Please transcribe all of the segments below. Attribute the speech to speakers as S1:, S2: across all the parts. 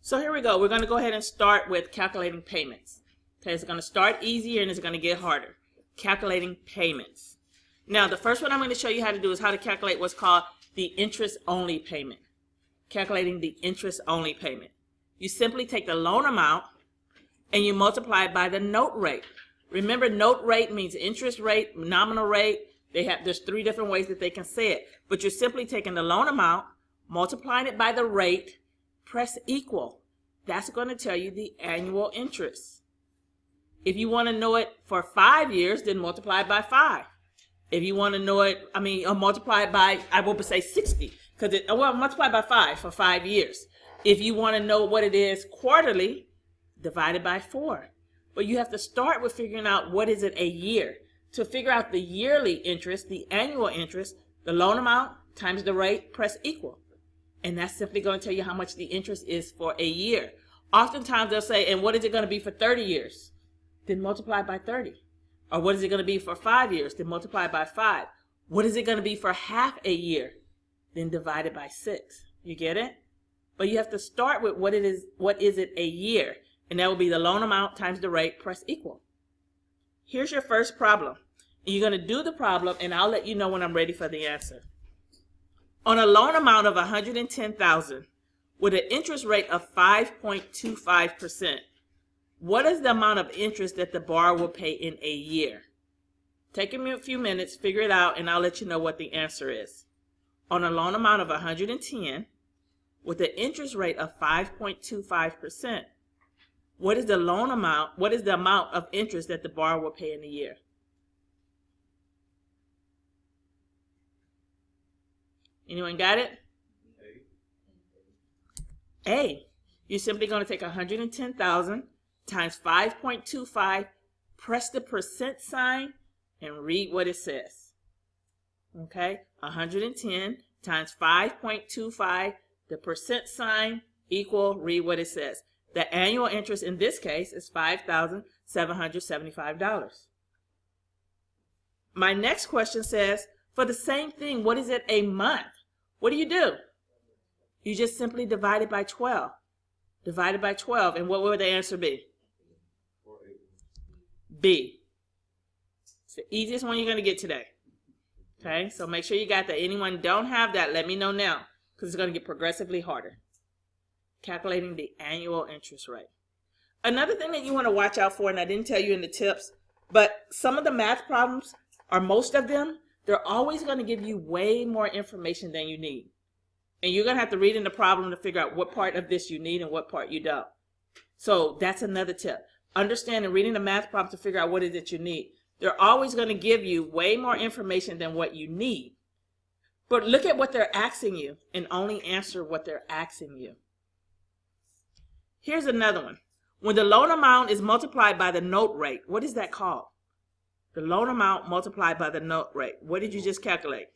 S1: So here we go. We're going to go ahead and start with calculating payments. Okay, it's going to start easier and it's going to get harder. Calculating payments. Now, the first one I'm going to show you how to do is how to calculate what's called the interest-only payment. Calculating the interest-only payment. You simply take the loan amount and you multiply it by the note rate. Remember, note rate means interest rate, nominal rate. There's three different ways that they can say it. But you're simply taking the loan amount, multiplying it by the rate, press equal. That's going to tell you the annual interest. If you want to know it for 5 years, then multiply it by 5. If you want to know it, multiply it by, I will say 60. Multiply by 5 for 5 years. If you want to know what it is quarterly, divide it by 4. But you have to start with figuring out what is it a year. To figure out the yearly interest, the annual interest, the loan amount times the rate, press equal. And that's simply going to tell you how much the interest is for a year. Oftentimes they'll say, and what is it going to be for 30 years? Then multiply by 30. Or what is it going to be for 5 years? Then multiply by 5. What is it going to be for half a year? Then divide it by 6. You get it? But you have to start with what is it a year? And that will be the loan amount times the rate, press equal. Here's your first problem. And you're going to do the problem, and I'll let you know when I'm ready for the answer. On a loan amount of $110,000 with an interest rate of 5.25%, what is the amount of interest that the borrower will pay in a year? Take me a few minutes, figure it out, and I'll let you know what the answer is. On a loan amount of $110,000 with an interest rate of 5.25%, what is the loan amount? What is the amount of interest that the borrower will pay in a year? Anyone got it? A. You're simply going to take $110,000 times 5.25, press the percent sign, and read what it says. Okay? 110 times 5.25, the percent sign, equal, read what it says. The annual interest in this case is $5,775. My next question says, for the same thing, what is it a month? What do? You just simply divide it by 12. Divide it by 12, and what would the answer be? B. It's the easiest one you're going to get today. Okay, so make sure you got that. Anyone don't have that, let me know now, because it's going to get progressively harder. Calculating the annual interest rate. Another thing that you want to watch out for, and I didn't tell you in the tips, but some of the math problems, or most of them, they're always going to give you way more information than you need. And you're going to have to read in the problem to figure out what part of this you need and what part you don't. So that's another tip. Understanding reading the math problem to figure out what it is that you need. They're always going to give you way more information than what you need. But look at what they're asking you and only answer what they're asking you. Here's another one. When the loan amount is multiplied by the note rate, what is that called? The loan amount multiplied by the note rate. What did you just calculate?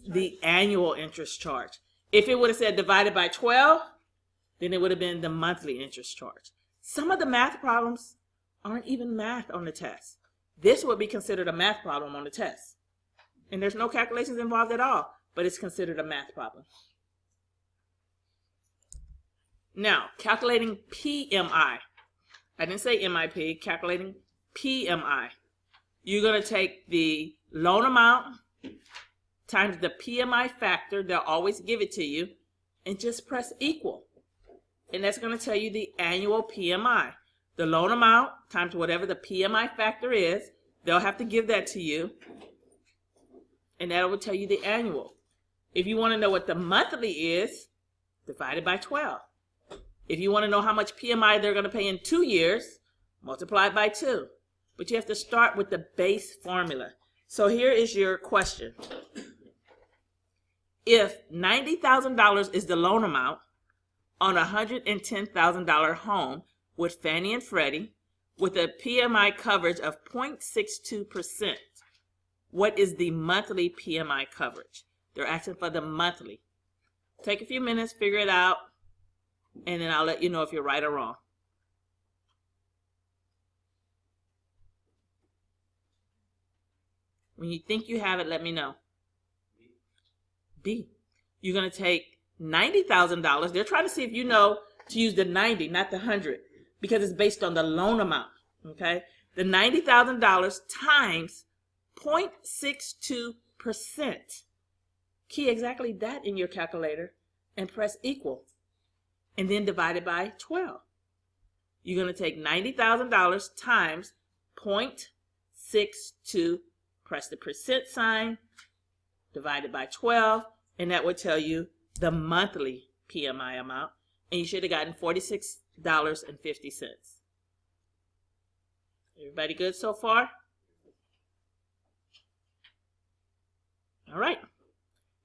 S1: The annual interest charge. If it would have said divided by 12, then it would have been the monthly interest charge. Some of the math problems aren't even math on the test. This would be considered a math problem on the test. And there's no calculations involved at all, but it's considered a math problem. Now, calculating PMI. I didn't say MIP, calculating PMI. You're going to take the loan amount times the PMI factor, they'll always give it to you, and just press equal. And that's going to tell you the annual PMI. The loan amount times whatever the PMI factor is, they'll have to give that to you, and that will tell you the annual. If you want to know what the monthly is, divide it by 12. If you want to know how much PMI they're going to pay in 2 years, multiply it by 2. But you have to start with the base formula. So here is your question. If $90,000 is the loan amount on a $110,000 home with Fannie and Freddie with a PMI coverage of 0.62%, what is the monthly PMI coverage? They're asking for the monthly. Take a few minutes, figure it out, and then I'll let you know if you're right or wrong. When you think you have it, let me know. B. You're going to take $90,000, they're trying to see if you know to use the 90, not the 100, because it's based on the loan amount, okay? The $90,000 times 0.62%. Key exactly that in your calculator and press equal, and then divide it by 12. You're going to take $90,000 times 0.62, press the percent sign, divide it by 12, and that would tell you the monthly PMI amount, and you should have gotten $46.50. Everybody good so far? All right.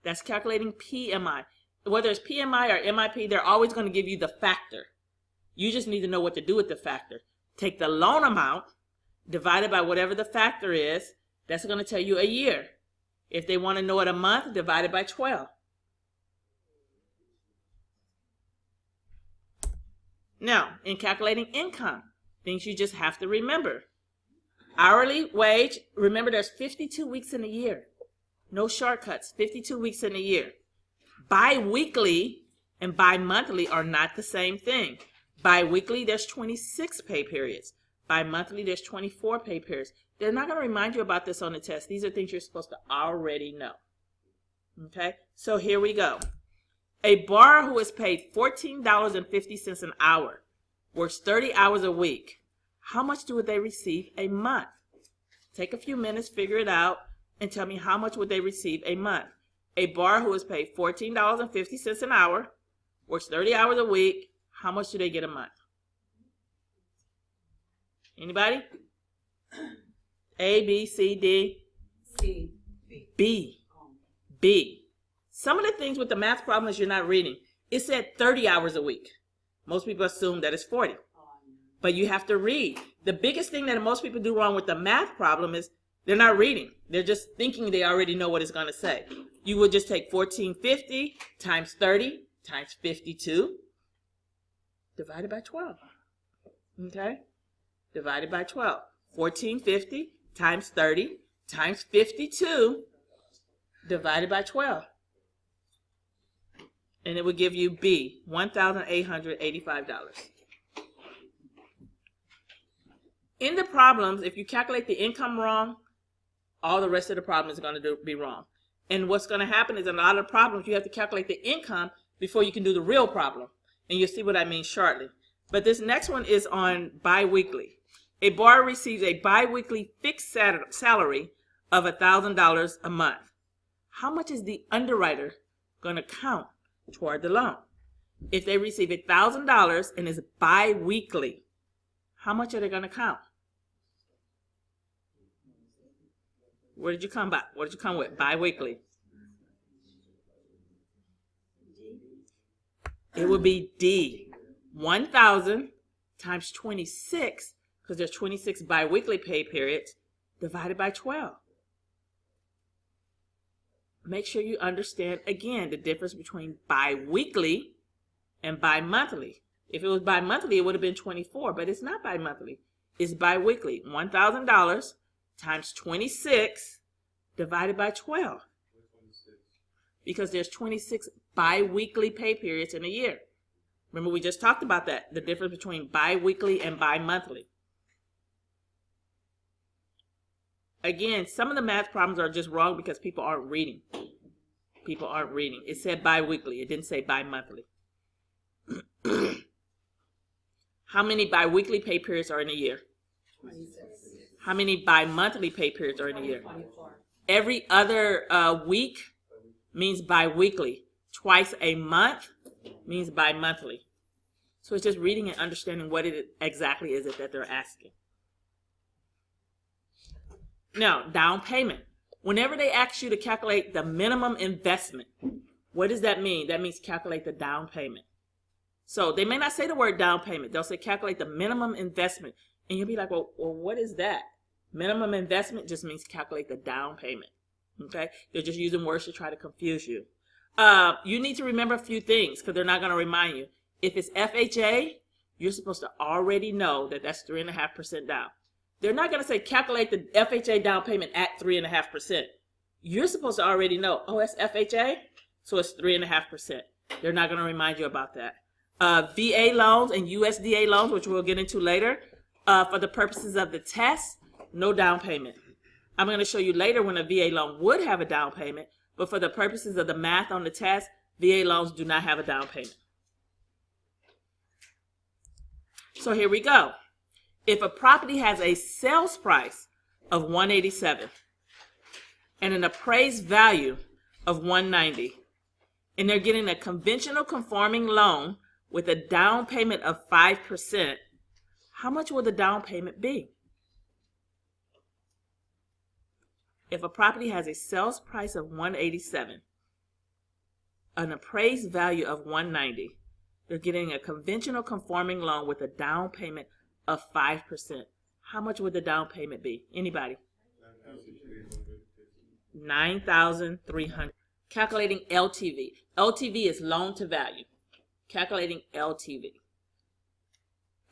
S1: That's calculating PMI. Whether it's PMI or MIP, they're always going to give you the factor. You just need to know what to do with the factor. Take the loan amount, divide it by whatever the factor is. That's going to tell you a year. If they want to know it a month, divide it by 12. Now, in calculating income, things you just have to remember. Hourly wage, remember there's 52 weeks in a year. No shortcuts, 52 weeks in a year. Bi-weekly and bi-monthly are not the same thing. Bi-weekly, there's 26 pay periods. Bi-monthly, there's 24 pay periods. They're not going to remind you about this on the test. These are things you're supposed to already know. Okay, so here we go. A borrower who is paid $14.50 an hour, works 30 hours a week. How much do they receive a month? Take a few minutes, figure it out, and tell me how much would they receive a month. A borrower who is paid $14.50 an hour, works 30 hours a week. How much do they get a month? Anybody? A, B, C, D?
S2: C.
S1: B. B. Some of the things with the math problem is you're not reading. It said 30 hours a week. Most people assume that it's 40. But you have to read. The biggest thing that most people do wrong with the math problem is they're not reading. They're just thinking they already know what it's going to say. You would just take 1450 times 30 times 52 divided by 12. Okay? Divided by 12. 1450 times 30 times 52 divided by 12. And it would give you B, $1,885. In the problems, if you calculate the income wrong, all the rest of the problem is going to be wrong. And what's going to happen is in a lot of problems, you have to calculate the income before you can do the real problem. And you'll see what I mean shortly. But this next one is on biweekly. A borrower receives a biweekly fixed salary of $1,000 a month. How much is the underwriter going to count toward the loan? If they receive $1,000 and is biweekly, how much are they going to count? What did you come by? What did you come with? Biweekly. It would be D. 1,000 times 26, because there's 26 biweekly pay periods, divided by 12. Make sure you understand, again, the difference between biweekly and bi-monthly. If it was bi-monthly, it would have been 24, but it's not bi-monthly. It's biweekly. $1,000 times 26 divided by 12. Because there's 26 bi-weekly pay periods in a year. Remember, we just talked about that, the difference between bi-weekly and bi-monthly. Again, some of the math problems are just wrong because people aren't reading. People aren't reading. It said bi-weekly. It didn't say bi-monthly. How many bi-weekly pay periods are in a year?
S2: 26.
S1: How many bi-monthly pay periods are in a year?
S2: 24.
S1: Every other week means bi-weekly. Twice a month means bi-monthly. So it's just reading and understanding what it exactly is that they're asking. Now, down payment. Whenever they ask you to calculate the minimum investment, what does that mean? That means calculate the down payment. So they may not say the word down payment. They'll say calculate the minimum investment. And you'll be like, well, what is that? Minimum investment just means calculate the down payment. Okay? They're just using words to try to confuse you. You need to remember a few things because they're not going to remind you. If it's FHA, you're supposed to already know that that's 3.5% down. They're not going to say calculate the FHA down payment at 3.5%. You're supposed to already know, oh, that's FHA, so it's 3.5%. They're not going to remind you about that. VA loans and USDA loans, which we'll get into later, for the purposes of the test, no down payment. I'm going to show you later when a VA loan would have a down payment, but for the purposes of the math on the test, VA loans do not have a down payment. So here we go. If a property has a sales price of $187 and an appraised value of $190, and they're getting a conventional conforming loan with a down payment of 5%, how much will the down payment be? If a property has a sales price of $187, an appraised value of $190, they're getting a conventional conforming loan with a down payment of 5%. How much would the down payment be? Anybody? $9,300. Calculating LTV. LTV is loan to value. Calculating LTV.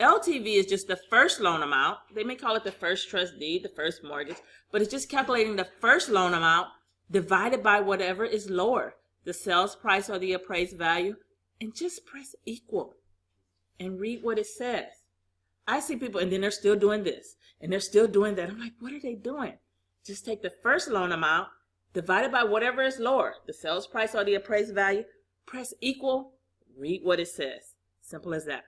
S1: LTV is just the first loan amount. They may call it the first trust deed, the first mortgage, but it's just calculating the first loan amount divided by whatever is lower, the sales price or the appraised value, and just press equal and read what it says. I see people, and then they're still doing this, and they're still doing that. I'm like, what are they doing? Just take the first loan amount divided by whatever is lower, the sales price or the appraised value, press equal, read what it says. Simple as that.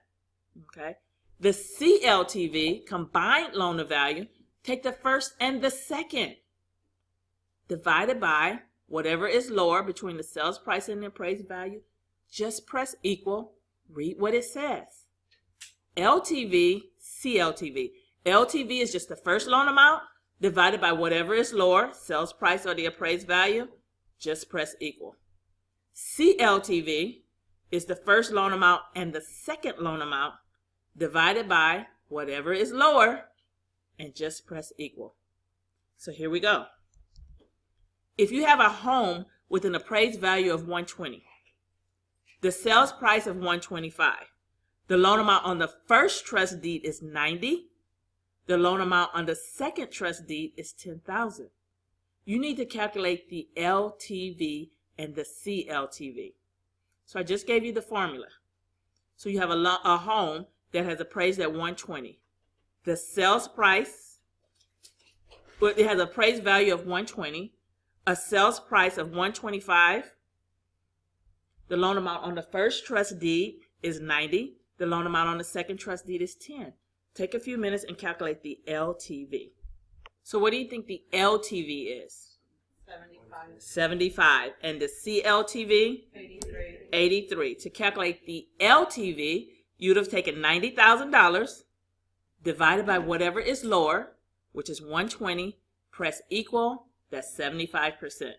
S1: Okay? The CLTV, combined loan to value, take the first and the second, divided by whatever is lower between the sales price and the appraised value, just press equal, read what it says. LTV, CLTV. LTV is just the first loan amount divided by whatever is lower, sales price or the appraised value, just press equal. CLTV is the first loan amount and the second loan amount divided by whatever is lower, and just press equal. So here we go. If you have a home with an appraised value of $120, the sales price of $125, the loan amount on the first trust deed is $90, the loan amount on the second trust deed is $10,000. You need to calculate the LTV and the CLTV. So I just gave you the formula. So you have a home that has appraised at $120. The sales price, but it has an appraised value of $120, a sales price of $125. The loan amount on the first trust deed is $90. The loan amount on the second trust deed is $10. Take a few minutes and calculate the LTV. So what do you think the LTV is? 75. And the CLTV? 83. To calculate the LTV, you'd have taken $90,000 divided by whatever is lower, which is $120, press equal, that's 75%.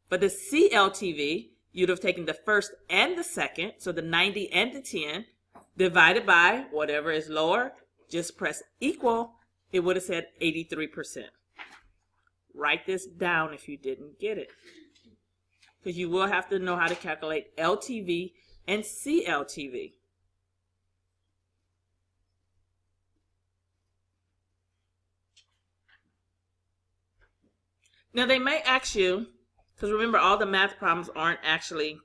S1: For the CLTV, you'd have taken the first and the second, so the 90 and the 10, divided by whatever is lower, just press equal, it would have said 83%. Write this down if you didn't get it, because you will have to know how to calculate LTV and CLTV. Now they may ask you, because remember all the math problems aren't actually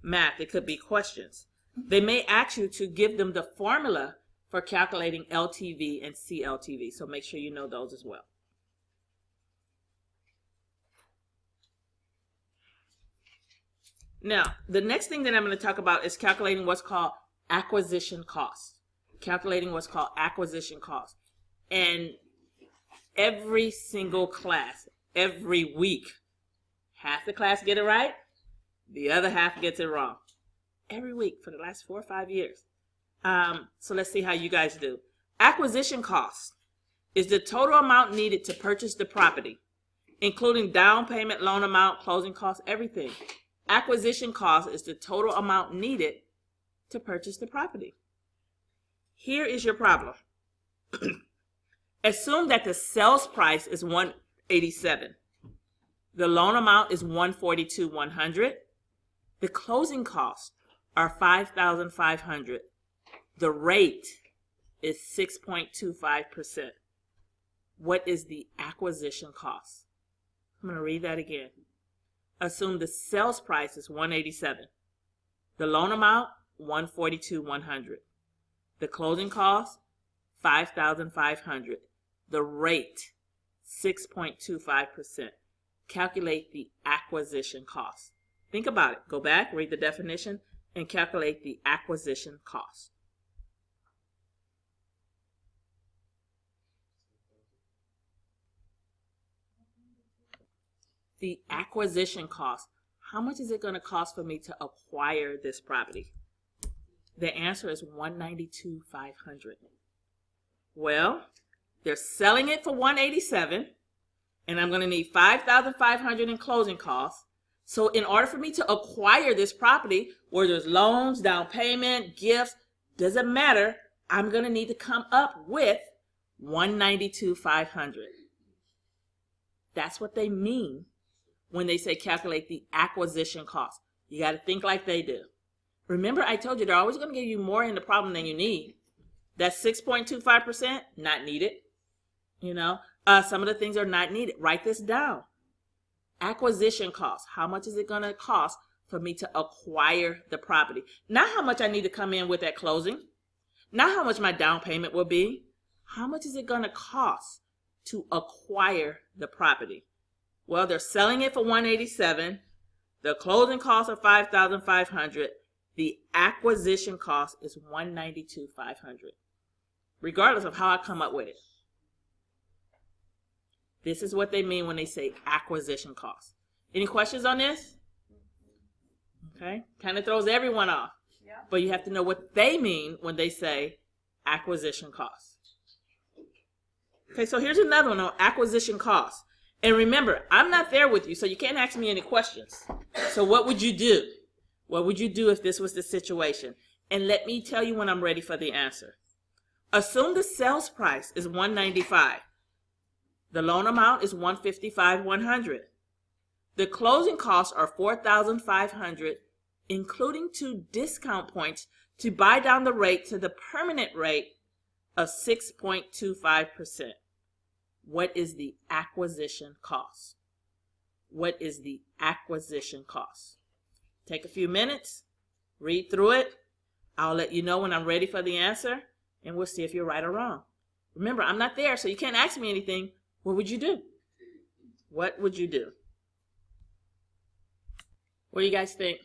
S1: math, it could be questions. They may ask you to give them the formula for calculating LTV and CLTV, so make sure you know those as well. Now, the next thing that I'm going to talk about is calculating what's called acquisition costs. Calculating what's called acquisition costs. And every single class, every week, half the class get it right, the other half gets it wrong. Every week for the last 4 or 5 years. So let's see how you guys do. Acquisition costs is the total amount needed to purchase the property, including down payment, loan amount, closing costs, everything. Acquisition cost is the total amount needed to purchase the property. Here is your problem. Assume that the sales price is $187. The loan amount is $142,100. The closing costs are $5,500. The rate is 6.25%. What is the acquisition cost? I'm going to read that again. Assume the sales price is $187. The loan amount, $142,100. The closing cost, $5,500. The rate, 6.25%. Calculate the acquisition cost. Think about it. Go back, read the definition, and calculate the acquisition cost. The acquisition cost. How much is it going to cost for me to acquire this property? The answer is $192,500. Well, they're selling it for $187, and I'm going to need $5,500 in closing costs. So in order for me to acquire this property, where there's loans, down payment, gifts, doesn't matter, I'm going to need to come up with $192,500. That's what they mean when they say calculate the acquisition cost. You got to think like they do. Remember, I told you they're always going to give you more in the problem than you need. That's 6.25%, not needed. You know, some of the things are not needed. Write this down. Acquisition cost. How much is it going to cost for me to acquire the property? Not how much I need to come in with at closing. Not how much my down payment will be. How much is it going to cost to acquire the property? Well, they're selling it for $187. The closing costs are $5,500. The acquisition cost is $192,500. Regardless of how I come up with it. This is what they mean when they say acquisition cost. Any questions on this? Okay, kind of throws everyone off. Yeah. But you have to know what they mean when they say acquisition cost. Okay, so here's another one on acquisition cost. And remember, I'm not there with you, so you can't ask me any questions. So what would you do? What would you do if this was the situation? And let me tell you when I'm ready for the answer. Assume the sales price is $195. The loan amount is $155,100. The closing costs are $4,500, including 2 discount points to buy down the rate to the permanent rate of 6.25%. What is the acquisition cost? What is the acquisition cost? Take a few minutes, read through it. I'll let you know when I'm ready for the answer, and we'll see if you're right or wrong. Remember, I'm not there, so you can't ask me anything. What would you do? What would you do? What do you guys think?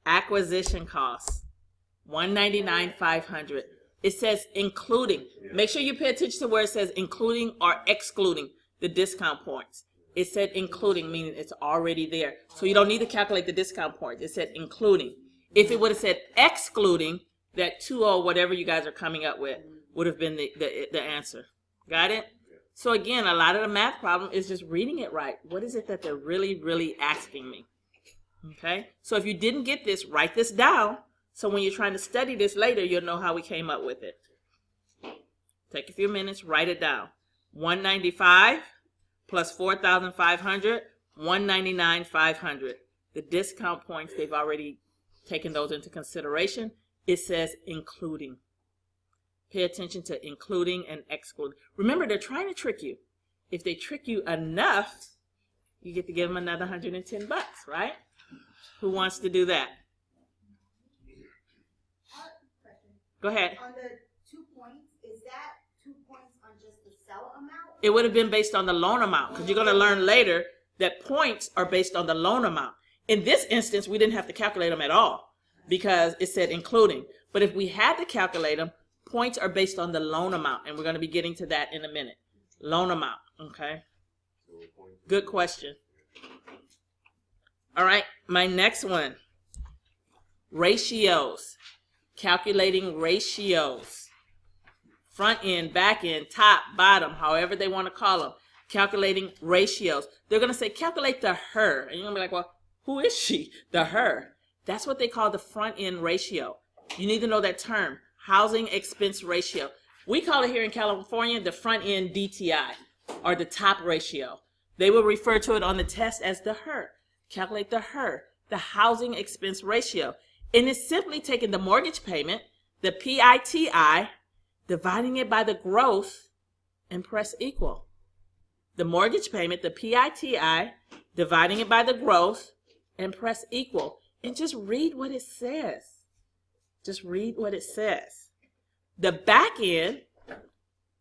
S1: Acquisition costs, $199,500. It says including. Make sure you pay attention to where it says including or excluding the discount points. It said including, meaning it's already there. So you don't need to calculate the discount points. It said including. If it would have said excluding, that 2 or whatever you guys are coming up with would have been the answer. Got it? So again, a lot of the math problem is just reading it right. What is it that they're really, really asking me? Okay? So if you didn't get this, write this down. So when you're trying to study this later, you'll know how we came up with it. Take a few minutes, write it down. $195 plus $4,500, $199,500. The discount points, they've already taken those into consideration. It says including. Pay attention to including and excluding. Remember, they're trying to trick you. If they trick you enough, you get to give them another $110, right? Who wants to do that? Go ahead.
S2: On the 2 points, is that 2 points on just the sell amount?
S1: It would have been based on the loan amount, because you're going to learn later that points are based on the loan amount. In this instance, we didn't have to calculate them at all because it said including. But if we had to calculate them, points are based on the loan amount, and we're going to be getting to that in a minute. Loan amount, okay? Good question. All right, my next one. Ratios. Calculating ratios. Front end, back end, top, bottom, however they want to call them. Calculating ratios. They're going to say calculate the her. And you're going to be like, well, who is she? The her. That's what they call the front end ratio. You need to know that term. Housing expense ratio. We call it here in California the front end DTI, or the top ratio. They will refer to it on the test as the her. Calculate the her. the housing expense ratio. And it's simply taking the mortgage payment, the PITI, dividing it by the gross, and press equal. The mortgage payment, the PITI, dividing it by the gross, and press equal. And just read what it says. Just read what it says. The back end,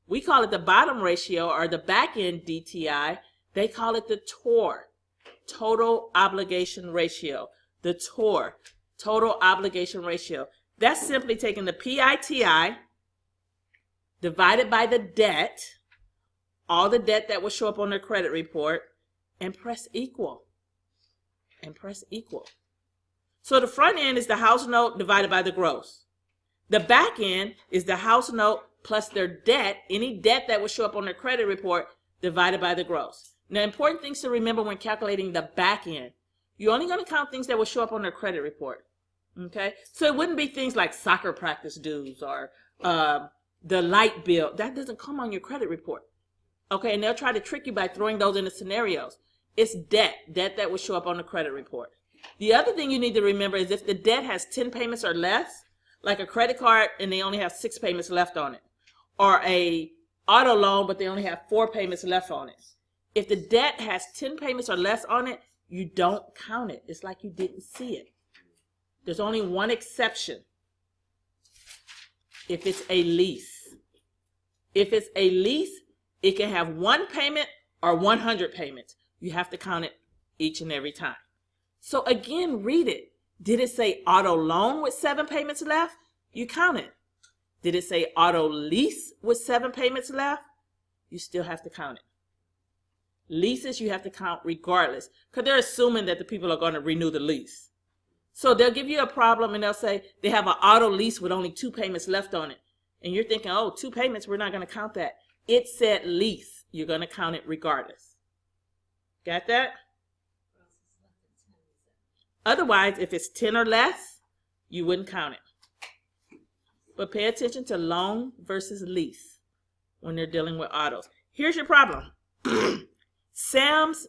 S1: we call it the bottom ratio or the back end DTI. They call it the TOR, total obligation ratio. The TOR, total obligation ratio. That's simply taking the PITI divided by the debt, all the debt that will show up on their credit report, and press equal. And press equal. So the front end is the house note divided by the gross. The back end is the house note plus their debt, any debt that will show up on their credit report, divided by the gross. Now, important things to remember when calculating the back end. You're only going to count things that will show up on their credit report. Okay? So it wouldn't be things like soccer practice dues or the light bill. That doesn't come on your credit report. Okay? And they'll try to trick you by throwing those into scenarios. It's debt that will show up on the credit report. The other thing you need to remember is if the debt has 10 payments or less, like a credit card and they only have 6 payments left on it, or a auto loan but they only have 4 payments left on it. If the debt has 10 payments or less on it, you don't count it. It's like you didn't see it. There's only one exception. If it's a lease. If it's a lease, it can have 1 payment or 100 payments. You have to count it each and every time. So again, read it. Did it say auto loan with 7 payments left? You count it. Did it say auto lease with 7 payments left? You still have to count it. Leases you have to count regardless, because they're assuming that the people are going to renew the lease. So they'll give you a problem and they'll say they have an auto lease with only 2 payments left on it. And you're thinking, oh, 2 payments, we're not going to count that. It said lease. You're going to count it regardless. Got that? Otherwise, if it's 10 or less, you wouldn't count it. But pay attention to loan versus lease when they're dealing with autos. Here's your problem. Smith's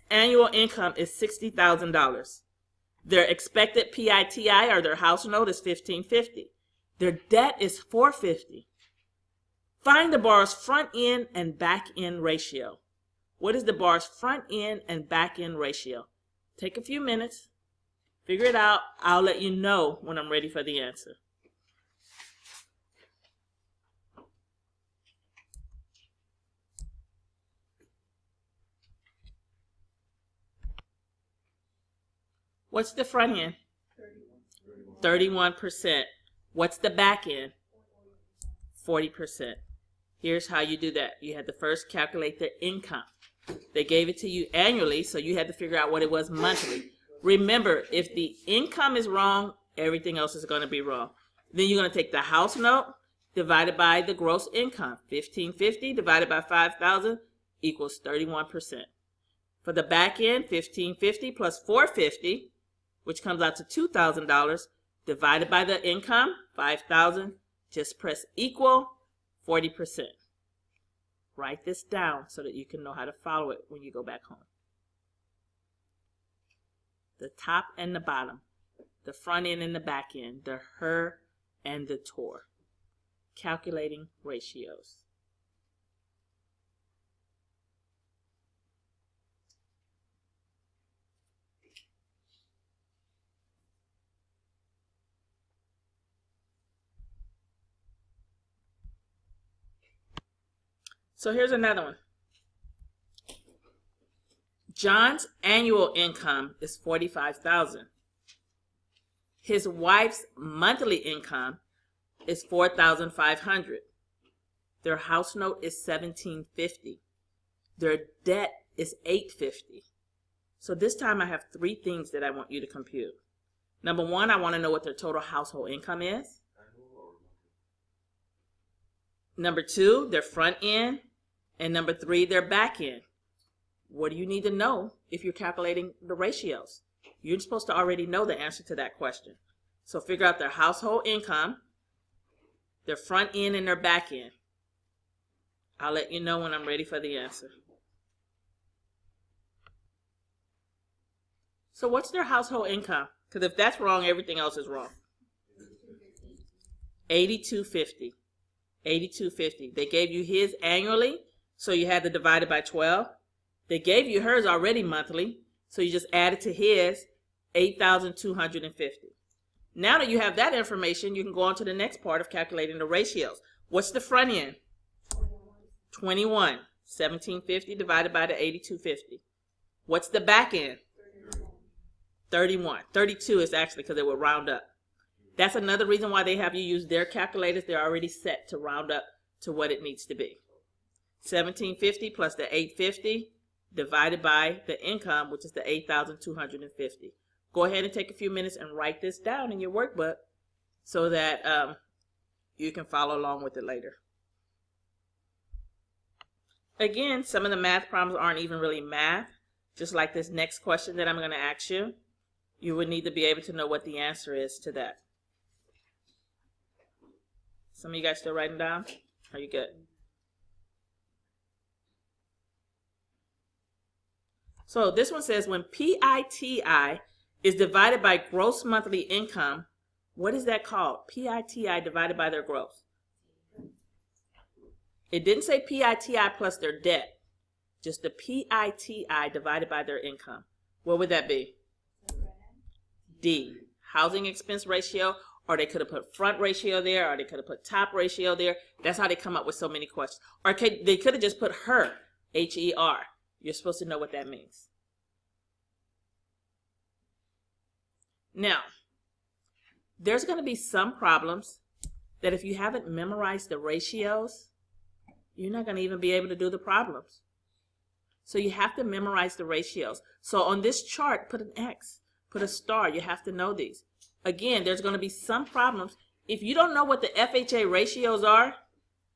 S1: annual income is $60,000. Their expected PITI or their house note is $1,550. Their debt is $450. Find the borrower's front end and back end ratio. What is the borrower's front end and back end ratio? Take a few minutes, figure it out. I'll let you know when I'm ready for the answer. What's the front end? 31%. What's the back end? 40%. Here's how you do that. You had to first calculate the income. They gave it to you annually, so you had to figure out what it was monthly. Remember, if the income is wrong, everything else is going to be wrong. Then you're going to take the house note divided by the gross income. $1,550 divided by $5,000 equals 31%. For the back end, $1,550 plus $450, which comes out to $2,000, divided by the income, $5,000. Just press equal, 40%. Write this down so that you can know how to follow it when you go back home. The top and the bottom, the front end and the back end, the her and the tor. Calculating ratios. So here's another one. John's annual income is $45,000. His wife's monthly income is $4,500. Their house note is $1,750. Their debt is $850. So this time I have 3 things that I want you to compute. Number 1, I want to know what their total household income is. Number 2, their front end. And number 3, their back end. What do you need to know if you're calculating the ratios? You're supposed to already know the answer to that question. So figure out their household income, their front end, and their back end. I'll let you know when I'm ready for the answer. So what's their household income? Because if that's wrong, everything else is wrong. 8250. 8250. They gave you his annually, so you had to divide it by 12. They gave you hers already monthly, so you just added to his 8,250. Now that you have that information, you can go on to the next part of calculating the ratios. What's the front end? 21. 1750 divided by the 8250. What's the back end? 31. 32 is actually because it will round up. That's another reason why they have you use their calculators. They're already set to round up to what it needs to be. 1750 plus the 850 divided by the income, which is the 8,250. Go ahead and take a few minutes and write this down in your workbook so that you can follow along with it later. Again, some of the math problems aren't even really math. Just like this next question that I'm going to ask you, you would need to be able to know what the answer is to that. Some of you guys still writing down? Are you good? So this one says when PITI is divided by gross monthly income, what is that called? PITI divided by their gross. It didn't say PITI plus their debt. Just the PITI divided by their income. What would that be? D. Housing expense ratio, or they could have put front ratio there, or they could have put top ratio there. That's how they come up with so many questions. Or they could have just put HER, H-E-R. You're supposed to know what that means. Now, there's going to be some problems that if you haven't memorized the ratios, you're not going to even be able to do the problems. So you have to memorize the ratios. So on this chart, put an X, put a star. You have to know these. Again, there's going to be some problems. If you don't know what the FHA ratios are,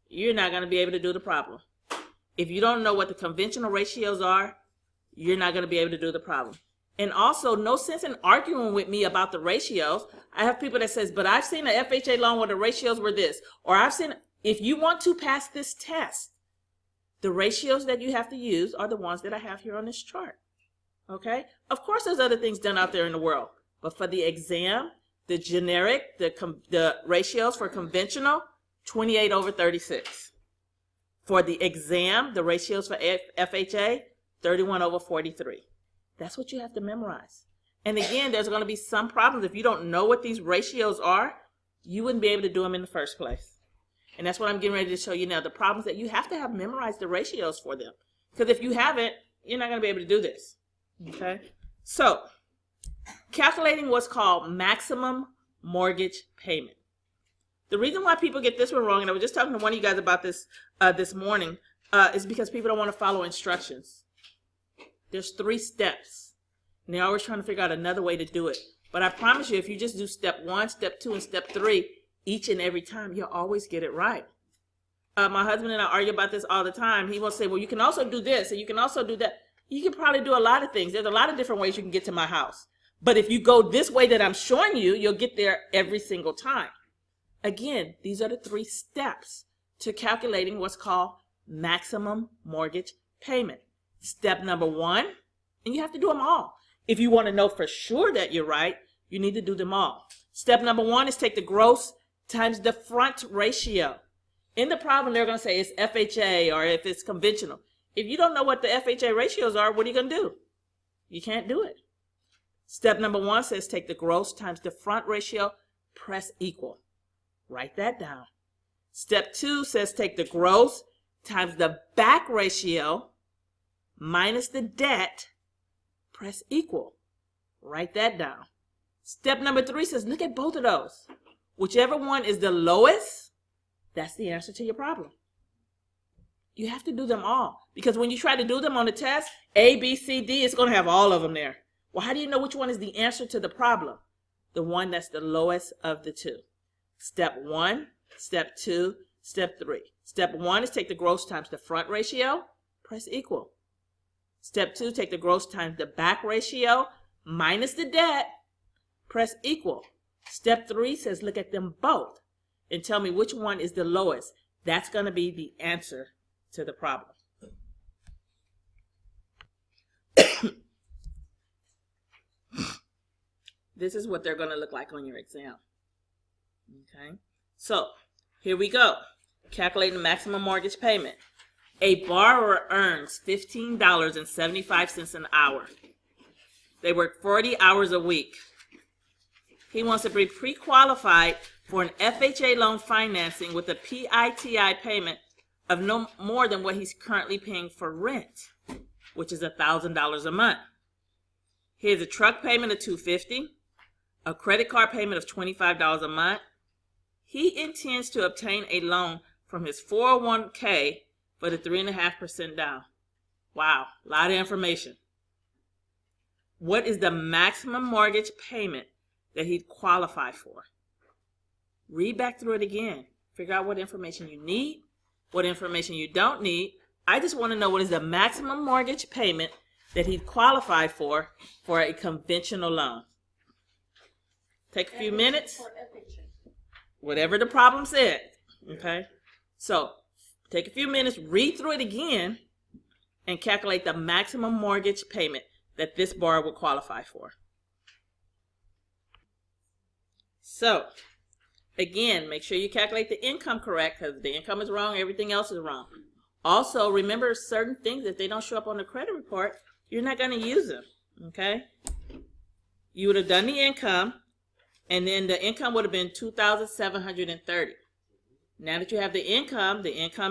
S1: you're not going to be able to do the problem. If you don't know what the conventional ratios are, you're not going to be able to do the problem. And also, no sense in arguing with me about the ratios. I have people that says, but I've seen an FHA loan where the ratios were this. Or I've seen, if you want to pass this test, the ratios that you have to use are the ones that I have here on this chart. Okay? Of course, there's other things done out there in the world. But for the exam, the generic, the ratios for conventional, 28/36. For the exam, the ratios for FHA, 31/43. That's what you have to memorize. And again, there's going to be some problems. If you don't know what these ratios are, you wouldn't be able to do them in the first place. And that's what I'm getting ready to show you now. The problems that you have to have memorized the ratios for them. Because if you haven't, you're not going to be able to do this. Okay? So, calculating what's called maximum mortgage payment. The reason why people get this one wrong, and I was just talking to one of you guys about this this morning, is because people don't want to follow instructions. There's 3 steps, and they're always trying to figure out another way to do it. But I promise you, if you just do step 1, step 2, and step 3 each and every time, you'll always get it right. My husband and I argue about this all the time. He will say, well, you can also do this, and you can also do that. You can probably do a lot of things. There's a lot of different ways you can get to my house. But if you go this way that I'm showing you, you'll get there every single time. Again, these are the 3 steps to calculating what's called maximum mortgage payment. Step number 1, and you have to do them all. If you want to know for sure that you're right, you need to do them all. Step number 1 is take the gross times the front ratio. In the problem, they're going to say it's FHA or if it's conventional. If you don't know what the FHA ratios are, what are you going to do? You can't do it. Step number 1 says take the gross times the front ratio, press equal. Write that down. Step 2 says take the gross times the back ratio minus the debt, press equal. Write that down. Step number 3 says look at both of those. Whichever one is the lowest, that's the answer to your problem. You have to do them all. Because when you try to do them on the test, A, B, C, D, it's going to have all of them there. Well, how do you know which one is the answer to the problem? The one that's the lowest of the 2. Step 1, step 2, step 3. Step 1 is take the gross times the front ratio, press equal. Step 2, take the gross times the back ratio minus the debt, press equal. Step 3 says look at them both and tell me which one is the lowest. That's going to be the answer to the problem. this is what they're going to look like on your exam. Okay, so here we go. Calculating the maximum mortgage payment. A borrower earns $15.75 an hour. They work 40 hours a week. He wants to be pre-qualified for an FHA loan financing with a PITI payment of no more than what he's currently paying for rent, which is $1,000 a month. He has a truck payment of $250, a credit card payment of $25 a month. He intends to obtain a loan from his 401k for the 3.5% down. Wow, a lot of information. What is the maximum mortgage payment that he'd qualify for? Read back through it again. Figure out what information you need, what information you don't need. I just want to know what is the maximum mortgage payment that he'd qualify for a conventional loan. Take a few minutes. Whatever the problem said. Okay? So, take a few minutes, read through it again, and calculate the maximum mortgage payment that this borrower would qualify for. So, again, make sure you calculate the income correct, because if the income is wrong, everything else is wrong. Also, remember certain things, if they don't show up on the credit report, you're not going to use them, okay? You would have done the income, and then the income would have been $2,730. Now that you have the income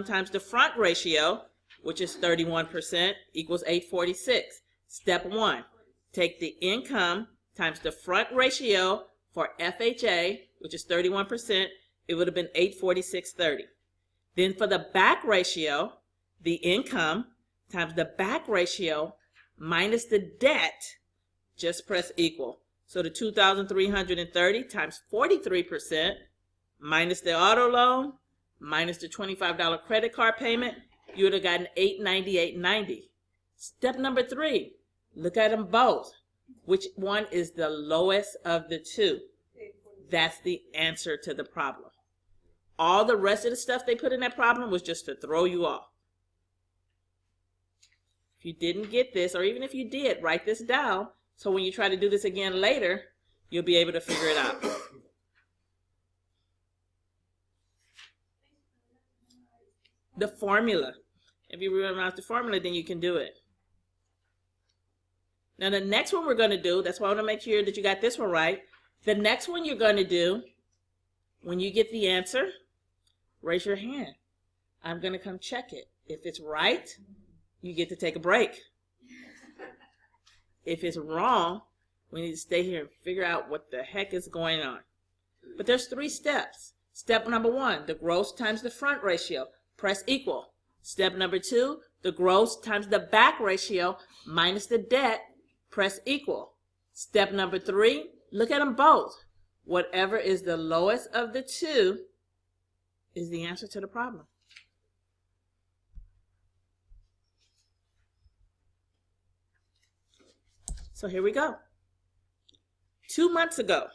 S1: times the front ratio, which is 31%, equals 846. Step 1, take the income times the front ratio for FHA, which is 31%, it would have been 846.30. Then for the back ratio, the income times the back ratio minus the debt, just press equal. So the 2,330 times 43% minus the auto loan minus the $25 credit card payment, you would have gotten $898.90. Step number 3, look at them both. Which one is the lowest of the two? That's the answer to the problem. All the rest of the stuff they put in that problem was just to throw you off. If you didn't get this, or even if you did, write this down, so when you try to do this again later, you'll be able to figure it out. The formula. If you memorize the formula, then you can do it. Now the next one we're going to do, that's why I want to make sure that you got this one right. The next one you're going to do, when you get the answer, raise your hand. I'm going to come check it. If it's right, you get to take a break. If it's wrong, we need to stay here and figure out what the heck is going on. But there's 3 steps. Step number 1, the gross times the front ratio. Press equal. Step number 2, the gross times the back ratio minus the debt. Press equal. Step number 3, look at them both. Whatever is the lowest of the two is the answer to the problem. So here we go. 2 months ago,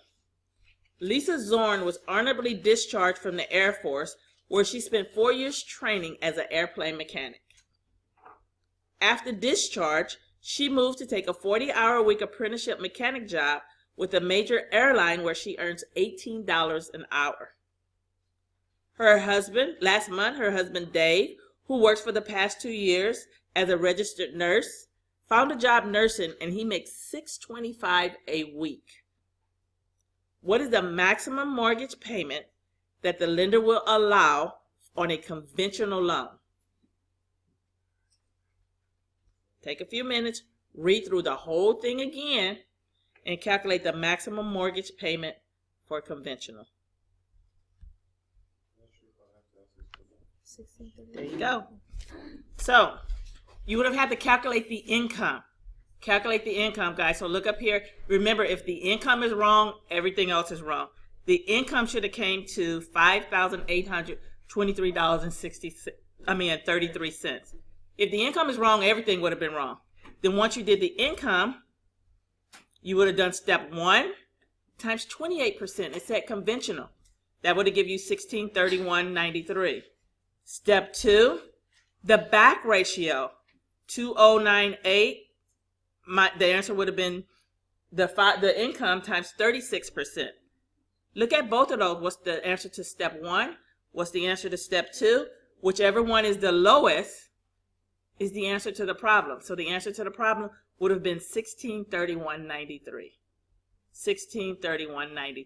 S1: Lisa Zorn was honorably discharged from the Air Force, where she spent 4 years training as an airplane mechanic. After discharge, she moved to take a 40-hour-a-week apprenticeship mechanic job with a major airline where she earns $18 an hour. Last month, her husband Dave, who works for the past 2 years as a registered nurse, found a job nursing, and he makes $625 a week. What is the maximum mortgage payment that the lender will allow on a conventional loan? Take a few minutes, read through the whole thing again, and calculate the maximum mortgage payment for conventional. There you go. So, you would have had to calculate the income. Calculate the income, guys. So look up here. Remember, if the income is wrong, everything else is wrong. The income should have came to $5,823.33. If the income is wrong, everything would have been wrong. Then once you did the income, you would have done step 1 times 28%. It said conventional. That would have given you $1,631.93. Step 2, the back ratio, 2098. The answer would have been the income times 36%. Look at both of those. What's the answer to step 1? What's the answer to step 2? Whichever one is the lowest is the answer to the problem. So the answer to the problem would have been 1631.93. 1631.93.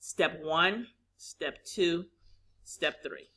S1: Step 1, step 2, step 3.